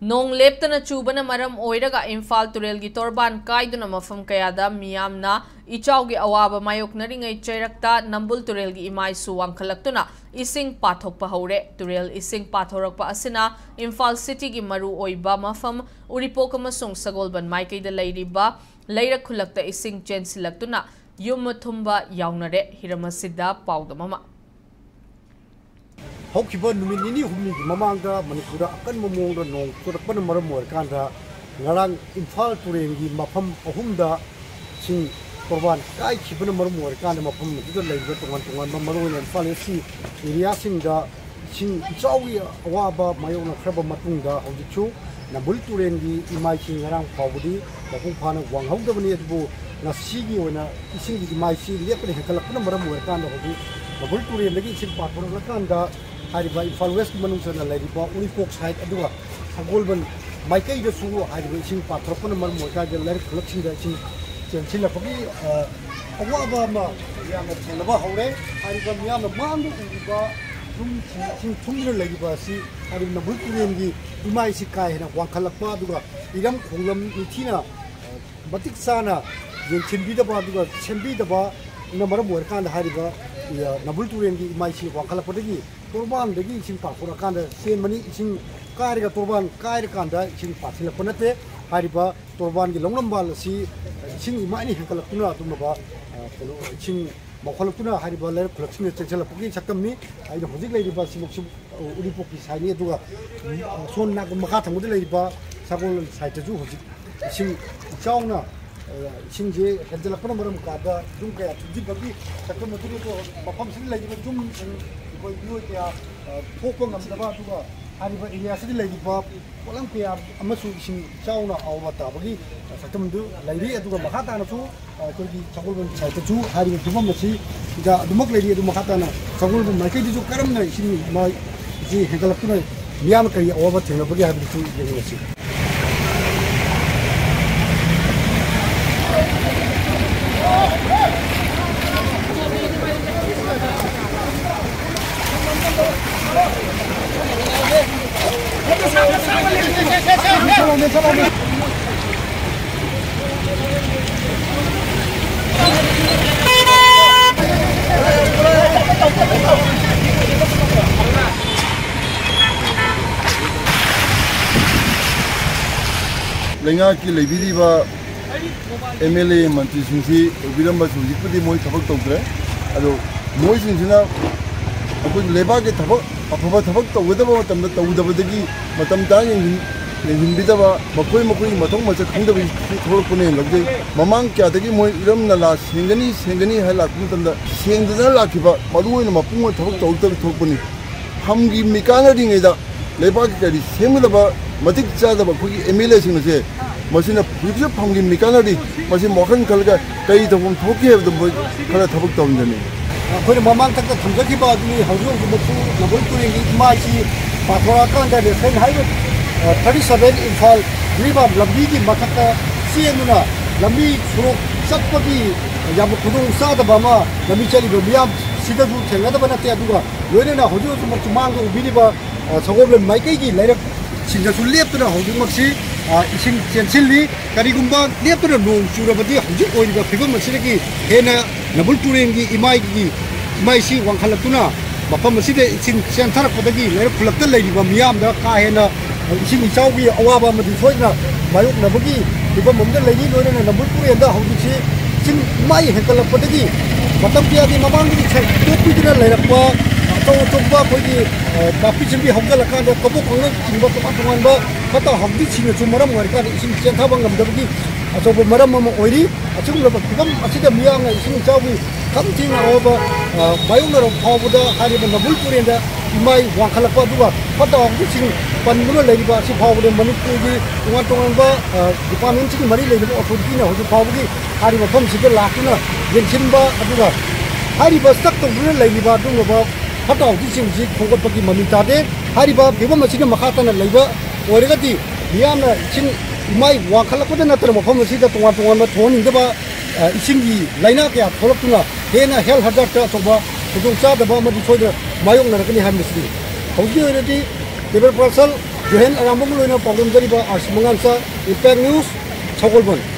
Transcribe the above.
नोंग लेप्तना चूबना मरम ओइरगा इम्फाल तुरेल की तोरबान कायदुना मफम कयादा मियामना इचाउगी अवाबा मायोकनरिंगै चैरक्ता नंबुल तुरेल की इमाइसु वांखलक्तुना इसिंग पाथोकपा हौरे तुरेल इसिंग पाथोरकपा असिना इम्फाल सिटी की मरु ओइबा मफम उरिपोक अमसुंग सगोलबन माइकैदा लैरिबा लैरक खुलक्ता इसिंग चेंसिलक्तुना युम थुंबा याउनरे हिरमसिदा पाउदममा होकिबा नुमित निनी हुमनी ममांगा मणिपुर अकन ममोंग नोंग चुरकपन मरम ओरकांदा ngarang Imphal turengi mafam ahumda sing korban kai khibana marum orakanda mafam du leiba tongan mamarun Imphal si area singda sing chawi awaba mayona khaba matungda hojichu nabul turengi imai sing ngarang pawdi bakung phana wanghawdabani adbu nasigi ona ising gi imai si lepne hekalapna marum orakanda hoji nabul turengi sing pathorakanda hariba Imphal West manungsana leiba unipok side aduga sagolban Michael the Sugo had been sing Patropon Marmoka, the Larry collection that Chinchilla Awabama, Yama Chalaba Hore, I am Yama Mandu, Tumra Legibasi, I am Nabuki, Imaisikai, and Wakalapaduga, Idam Kulam, Nitina, Batik Sana, the Chimbidaba, Chimbidaba, number of Workan, the Hariba, Nabultu and the Imaisi, Wakalapadi, Turban, the Gin for a kind of same money, Kariga Turban, Karikanda, Chin Patila Ponate, Hariba, Turban, the Longbal, see, Ching Mani Hakalapuna, Tumaba, Ching Mokalapuna, Hariba, Collection, Chalapuki, Sakami, I don't think Lady Basim Udipoki, Saidua, Son Nakamata, Mudeliba, Sabol, Saitaju, Ching Chauna, Chinje, and the Lapanamaram Kada, Junka, Jibabi, Sakamatu, Papam Lady Jum, and you are Pokon of the Batua. Hariba area city lady pop, Olympia, Amasu, Sauna, our Tabagi, Sakamdu, Lady at the Mahatana, Turkey, Chakulban, Saitatu, Harry Dumamasi, the Mok lady at the Mahatana, Sakulban, Makati to Karamna, she might see Hekalapuna, Yamaka over to Nobody have to university. Lenga ki lebiriba MLA Mantri Singsi Biramba Sujipudi Moi Tabak Tokre ado Moi Singsina akoi leba ke tabak afaba tabak tawdaba matamda tawdabadagi matamda hinbidaba makoi mathong macha khangdabi thorpune lagde mamang kya dagi moi iram nala sengani hala kumtanda sengdana lakiba maduina mapung tabak tawdab thorpune hamgi mikana ringeda leba ke kari semdaba matik chadaba khoi MLA singnase masina pujja phamgi mikana ri masi mokhan khalga kai dagum thoki hebda khala tabak tawndani When Mamma took the Tunaki Badi, how you go to Imachi, Patoraka, the same highway 37 in fall, Riva, Lambigi, Makata, Sienuna, Lambi, Sapati, Yamukudu, Sadabama, Lamichali, Biam, Sidabu, Teladabanatiaduga, Lena, Hodu, Matumango, Bidiba, Sagolan, Maikagi, later, Singasu left to the Hodumaxi, Chensilli, Karigumba, left to the moon, Surabadi, Hodu, the Figure Masiki, Hena. Nabul turengi imai si wangkhalatuna mafam aside isin senthar padagi ler khulakta leiba miyam da ka hena isin chawbi awaba madi soina mayuk nabagi iba momda leyi loina nabul turenda hawdi si sin mai hekala padagi matam pia di mamang di chai topi dina lerakwa to kogi tapi chimbi hawgala ka da kabu khangna chimba to atwan ba kata hawdi china chumaram warka isin sentha bangam dabagi so maram mama oiri achung la bakam asida miyang isin chawbi kamting over bayuna ro phawda hariba nabul turenda imai wangkhalakwa duwa kata hawdi ching panmuna leiba si phawde manipur gi tongan ba department chi mari leiba authority na hoji phawgi hariba thom sida lakuna yenchimba aduga hariba stak to buna leiba dunga kata hawdi ching ji khogot pagi mamitade hariba biba machina makhatana leiba oregati miyamna ching imai wangkhalakwa natra mafam sida tongan ma thoni daba isingi laina kya tholapuna hena hel hazard ta soba tudung cha daba ma di soida mayong na rakani hamisi hauji oredi table parcel Johan Aramong Luna Pagum Jariba Arsmangansa Impact News Chogolbon